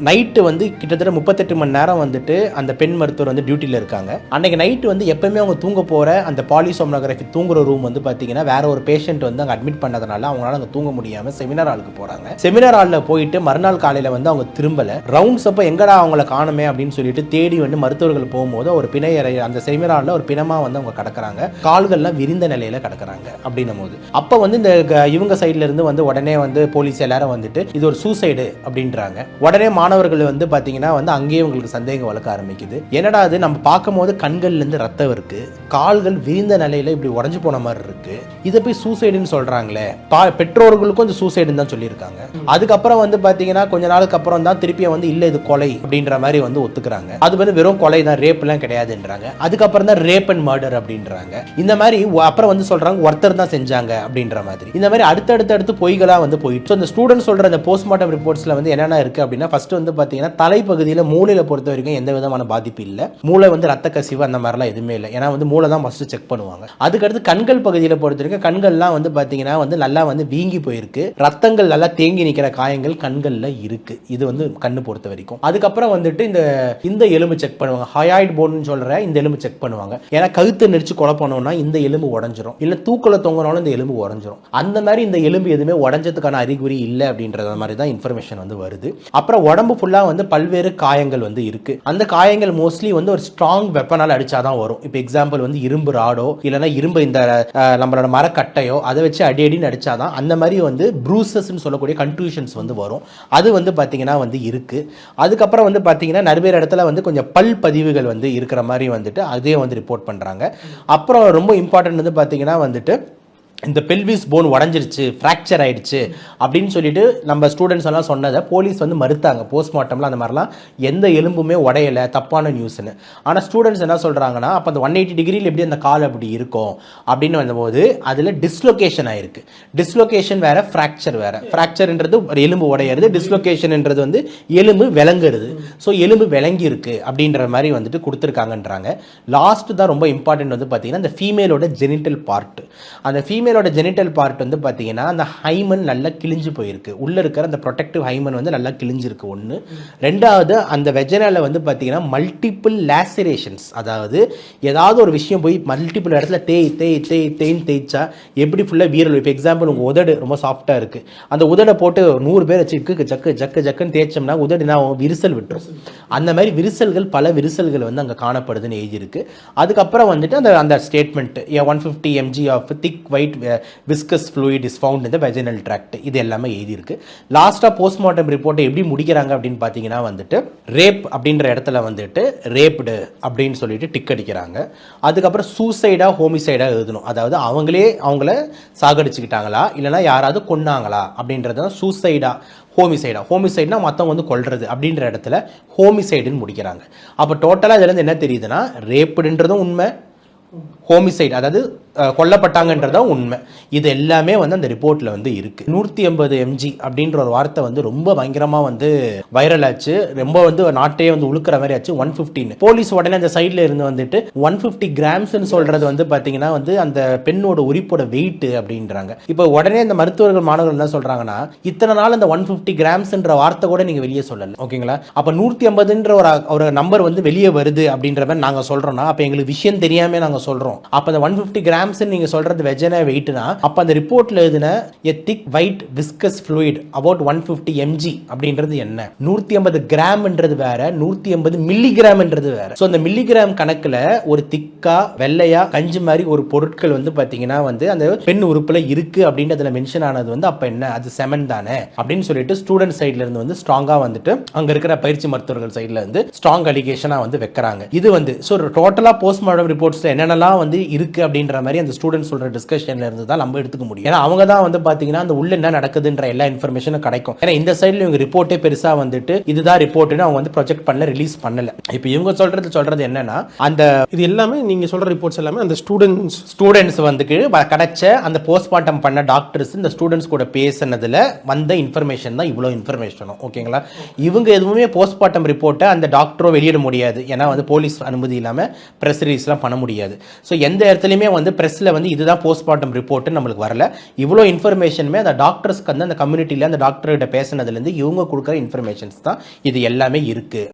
Night வந்து கிட்டத்தட்ட 38 மணி நேரம் வந்துட்டு அந்த பெண் மருத்துவர் வந்து டியூட்டியில் இருக்காங்க. அன்னைக்கு நைட்டு வந்து எப்பவுமே அவங்க தூங்க போகிற அந்த பாலிசோம்னோகிராஃபி தூங்குற ரூம் வந்து பார்த்தீங்கன்னா வேற ஒரு பேஷண்ட் வந்து அங்கே அட்மிட் பண்ணதுனால அவங்களால அங்கே தூங்க முடியாமல் செமினார் ஹாலுக்கு போகிறாங்க. செமினார் ஹாலில் போயிட்டு மறுநாள் காலையில் வந்து அவங்க திரும்பலை. ரவுண்ட்ஸ் அப்போ எங்கடா அவங்கள காணுமே அப்படின்னு சொல்லிட்டு தேடி வந்து மருத்துவர்கள் போகும்போது ஒரு பிணையறை அந்த செமினார் ஹாலில் ஒரு பிணமாக வந்து அவங்க கிடக்குறாங்க. கால்கள்லாம் விரிந்த நிலையில் கிடக்குறாங்க. அப்படின்னும் போது அப்போ வந்து இந்த இவங்க சைட்ல இருந்து வந்து உடனே வந்து போலீஸ் எல்லாரும் வந்துட்டு இது ஒரு சூசைடு அப்படின்றாங்க. உடனே மாணவர்கள் வந்து பார்த்தீங்கன்னா வந்து அங்கேயே உங்களுக்கு சந்தேகம் வளர்க்க ஆரம்பிக்குது. என்னடா அது நம்ம பார்க்கும் போது கண்கள்ல இருந்து ரத்தம் இருக்கு, கால்கள் விரிந்த நிலையில இப்படி உடஞ்சு போன மாதிரி இருக்கு, இதை போய் சூசைடுன்னு சொல்றாங்களே. பெற்றோர்களுக்கும் இந்த சூசைடுன்னு தான் சொல்லியிருக்காங்க. அதுக்கப்புறம் வந்து பார்த்தீங்கன்னா கொஞ்ச நாளுக்கு அப்புறம் தான் திருப்பியும் வந்து இல்லை இது கொலை அப்படின்ற மாதிரி வந்து ஒத்துக்கிறாங்க. அது வந்து வெறும் கொலை தான், ரேப் எல்லாம் கிடையாதுன்றாங்க. அதுக்கப்புறம் தான் ரேப் அண்ட் மர்டர் அப்படின்றாங்க. இந்த மாதிரி அப்புறம் வந்து சொல்றாங்க ஒருத்தர் தான் செஞ்சாங்க அப்படின்ற மாதிரி. இந்த மாதிரி அடுத்தடுத்து பொய்களா வந்து போயிட்டு இந்த ஸ்டூடெண்ட் சொல்ற அந்த போஸ்ட்மார்ட்டம் ரிப்போர்ட்ஸ்ல வந்து என்னென்ன இருக்கு அப்படின்னா ஃபர்ஸ்ட் வந்து பாத்தீங்கன்னா தலைப்பகுதியில் மூளையில பொறுத்த வரைக்கும் எந்த விதமான பாதிப்பு இல்லை. மூளை வந்து ரத்த கசிவு அந்த மாதிரிலாம் எதுவுமே இல்லை. ஏன்னா வந்து மூளை தான் ஃபர்ஸ்ட் செக் பண்ணுவாங்க. அதுக்கடுத்து கண்கள் பகுதியில் பொறுத்த வரைக்கும் கண்கள்லாம் வந்து பாத்தீங்கன்னா வந்து நல்லா வந்து வீங்கி போயிருக்கு. ரத்தங்கள் நல்லா தேங்கி நிற்கிற காயங்கள் கண்கள்ல இருக்கு. இது வந்து கண்ணு பொறுத்த வரைக்கும். அதுக்கப்புறம் வந்துட்டு இந்த எலும்பு செக் பண்ணுவாங்க. ஹயாய்டு போன்னு சொல்ற இந்த எலும்பு செக் பண்ணுவாங்க. ஏன்னா கழுத்து நெரிச்சு கொலை பண்ணோம்னா இந்த எலும்பு உடஞ்சிரும், இல்ல தூக்கல தொங்கினாலும் இந்த எலும்பு உடஞ்சிரும். அந்த மாதிரி இந்த எலும்பு எதுவுமே உடஞ்சதுக்கான அறிகுறி இல்லை அப்படின்றத மாதிரி தான் இன்ஃபர்மேஷன் வந்து வருது. அப்புறம் உடம்பு ஃபுல்லா வந்து பல்வேறு காயங்கள் வந்து இருக்கு. அந்த காயங்கள் மோஸ்ட்லி வந்து ஒரு ஸ்ட்ராங் வெப்பனால் அடிச்சாதான் வரும். இப்போ எக்ஸாம்பிள் வந்து இரும்பு ராடோ இல்லைன்னா இரும்பு இந்த நம்மளோட மரக்கட்டையோ அதை வச்சு அடின்னு அடிச்சாதான் அந்த மாதிரி வந்து ப்ரூசஸ்ன்னு சொல்லக்கூடிய கன்ட்யூஷன்ஸ் வந்து வரும். அது வந்து பார்த்தீங்கன்னா வந்து இருக்கு. அதுக்கப்புறம் வந்து பார்த்தீங்கன்னா நிறைய இடத்துல வந்து கொஞ்சம் பல் பதிவுகள் வந்து இருக்கிற மாதிரி வந்துட்டு அதே வந்து ரிப்போர்ட் பண்றாங்க. அப்புறம் ரொம்ப இம்பார்ட்டன்ட் வந்து பார்த்தீங்கன்னா வந்துட்டு இந்த பெல்விஸ் போன் உடஞ்சிருச்சு, ஃப்ராக்சர் ஆயிடுச்சு அப்படின்னு சொல்லிட்டு நம்ம ஸ்டூடெண்ட்ஸ் எல்லாம் சொன்னதை போலீஸ் வந்து மறுத்தாங்க. போஸ்ட்மார்ட்டம்ல அந்த மாதிரிலாம் எந்த எலும்புமே உடையலை, தப்பான நியூஸ்னு. ஆனால் ஸ்டூடெண்ட்ஸ் என்ன சொல்றாங்கன்னா அப்போ அந்த 180 டிகிரியில் எப்படி அந்த கால் அப்படி இருக்கும் அப்படின்னு வந்தபோது அதில் டிஸ்லொகேஷன் ஆயிருக்கு. டிஸ்லொகேஷன் வேற, ஃப்ராக்சர் வேற. ஃப்ராக்சர்ன்றது ஒரு எலும்பு உடையிறது, டிஸ்லொகேஷன்ன்றது வந்து எலும்பு விளங்குறது. ஸோ எலும்பு விளங்கி இருக்கு அப்படின்ற மாதிரி வந்துட்டு கொடுத்துருக்காங்கன்றாங்க. லாஸ்ட் தான் ரொம்ப இம்பார்ட்டன்ட் வந்து பார்த்தீங்கன்னா இந்த ஃபீமேலோட ஜெனிட்டல் பார்ட். அந்த ஃபீமேலோட ஜெனிட்டல் பார்ட் வந்து பார்த்தீங்கன்னா அந்த ஹைமன் நல்லா கிழிஞ்சு போயிருக்கு. உள்ள இருக்கிற அந்த ப்ரொடெக்டிவ் ஹைமன் வந்து நல்லா கிழிஞ்சிருக்கு ஒன்று. ரெண்டாவது அந்த வெஜினால வந்து பார்த்தீங்கன்னா மல்டிபிள் லேசரேஷன்ஸ், அதாவது ஏதாவது ஒரு விஷயம் போய் மல்டிபிள் இடத்துல தேய்ன்னு தேய்ச்சா எப்படி ஃபுல்லாக வீரல். இப்போ எக்ஸாம்பிள் உங்கள் உதடு ரொம்ப சாஃப்டாக இருக்குது, அந்த உதடை போட்டு 100 பேர் வச்சு ஜக்குன்னு தேய்ச்சோம்னா உதடு நான் விரிசல் விட்டுரும். அந்த மாதிரி விரிசல்கள் பல விரிசல்கள் வந்து அங்கே காணப்படுதுன்னு எழுதியிருக்கு. அதுக்கப்புறம் வந்துட்டு அந்த statement 150 mg of thick white viscous fluid is found in the vaginal tract, இது எல்லாமே எழுதியிருக்கு. லாஸ்ட்டாக போஸ்ட்மார்ட்டம் ரிப்போர்ட்டை எப்படி முடிக்கிறாங்க அப்படின்னு பார்த்தீங்கன்னா வந்துட்டு ரேப் அப்படின்ற இடத்துல வந்துட்டு ரேப்டு அப்படின்னு சொல்லிட்டு டிக் அடிக்கிறாங்க. அதுக்கப்புறம் சூசைடா ஹோமிசைடா எழுதணும். அதாவது அவங்கள சாகடிச்சுக்கிட்டாங்களா இல்லைனா யாராவது கொன்னாங்களா அப்படின்றது சூசைடா ஹோமிசைட்னா மற்றவங்க வந்து கொல்றது அப்படின்ற இடத்துல ஹோமிசைடுன்னு முடிக்கிறாங்க. அப்போ டோட்டலாக இதுலேருந்து என்ன தெரியுதுன்னா ரேப்புன்றதும் உண்மை, ஹோமிசைட் அதாவது கொல்லப்பட்டாங்கன்றதான் உண்மை. இது எல்லாமே வந்து அந்த ரிப்போர்ட்ல வந்து இருக்கு. 150 mg அப்படின்ற ஒரு வார்த்தை வந்து ரொம்ப பயங்கரமா வந்து வைரல் ஆச்சு. ரொம்ப வந்து நாட்டையே வந்து உழுக்கிற மாதிரி ஆச்சு. 115 போலீஸ் உடனே அந்த சைட்ல இருந்து வந்துட்டு 150 கிராம்ஸ்ன்னு சொல்றது வந்து பாத்தீங்கன்னா வந்து அந்த பெண்ணோட உரிப்போட வெயிட் அப்படின்றாங்க. இப்போ உடனே இந்த மருத்துவர்கள் மாணவர்கள் என்ன சொல்றாங்கன்னா இத்தனை நாள் அந்த 150 கிராம்ஸ்ன்ற வார்த்தை கூட நீங்க வெளியே சொல்லல, ஓகேங்களா? அப்ப 150ன்ற ஒரு நம்பர் வந்து வெளியே வருது அப்படின்ற மாதிரி நாங்க சொல்றோம்னா அப்ப எங்களுக்கு விஷயம் தெரியாம நாங்க சொல்றோம். அப்ப அந்த 150 கிராம்ஸ் நீங்க சொல்றது வெஜினா வெயிட்னா அப்ப அந்த ரிப்போர்ட்ல எழுதின a thick white viscous fluid about 150 mg அப்படின்றது என்ன? 150 கிராம்ன்றது வேற, 150 மில்லிகிராம்ன்றது வேற. சோ அந்த மில்லிகிராம் கணக்குல ஒரு திக்கா வெள்ளையா கஞ்சி மாதிரி ஒரு பொருட்கள் வந்து பாத்தீங்கன்னா வந்து அந்த பெண் உறுப்புல இருக்கு அப்படின்றதுல மென்ஷன் ஆனது வந்து அப்ப என்ன அது செமன் தானே அப்படின்னு சொல்லிட்டு ஸ்டூடெண்ட் சைடுல இருந்து வந்து ஸ்ட்ராங்கா வந்துட்டு அங்க இருக்கிற பயிற்சி மருத்துவர்கள் சைடுல இருந்து ஸ்ட்ராங் அலிகேஷனா வந்து வைக்கிறாங்க. இது வந்து சோ டோட்டலா போஸ்ட்மார்ட்டம் ரிப்போர்ட்ஸ்ல என்னென்னலாம் வந்து இருக்கு அப்படின்ற மாதிரி அந்த ஸ்டூடெண்ட் சொல்ற டிஸ்கஷன்ல இருந்து தான் நம்ம எடுத்துக்க முடியும். ஏன்னா அவங்க தான் வந்து பாத்தீங்கன்னா அந்த உள்ள என்ன நடக்குதுன்ற எல்லா இன்ஃபர்மேஷனும் கிடைக்கும். ஏன்னா இந்த சைடுல இவங்க ரிப்போர்ட்டே பெருசா வந்துட்டு இதுதான் ரிப்போர்ட்னு அவங்க வந்து ப்ரொஜெக்ட் பண்ணல, ரிலீஸ் பண்ணல. இப்போ இவங்க சொல்றது என்னன்னா அந்த இது எல்லாமே நீங்க சொல்ற ரிப்போர்ட்ஸ் எல்லாமே அந்த ஸ்டூடெண்ட்ஸ் வந்து கிடைச்ச அந்த போஸ்ட்மார்ட்டம் பண்ண டாக்டர்ஸ் இந்த ஸ்டூடெண்ட்ஸ் கூட பேசினதுல வந்த இன்ஃபர்மேஷன் தான் இவ்வளவு இன்ஃபர்மேஷனும், ஓகேங்களா? இவங்க எதுவுமே போஸ்ட்மார்ட்டம் ரிப்போர்ட்டை அந்த டாக்டரோ வெளியிட முடியாது. ஏன்னா வந்து போலீஸ் அனுமதி இல்லாம பிரஸ் ரிலீஸ்லாம் பண்ண முடியாது. ஸோ எந்த இடத்துலையுமே வந்து ப்ரெஸ்ஸில் வந்து இதுதான் போஸ்ட்மார்ட்டம் ரிப்போர்ட்டுன்னு நம்மளுக்கு வரல. இவ்வளோ இன்ஃபர்மேஷனுமே அந்த டாக்டர்ஸ்க்கு வந்து அந்த கம்யூனிட்டியில் அந்த டாக்டர்கிட்ட பேசினதுலேருந்து இவங்க கொடுக்குற இன்ஃபர்மேஷன்ஸ் தான் இது எல்லாமே இருக்குது.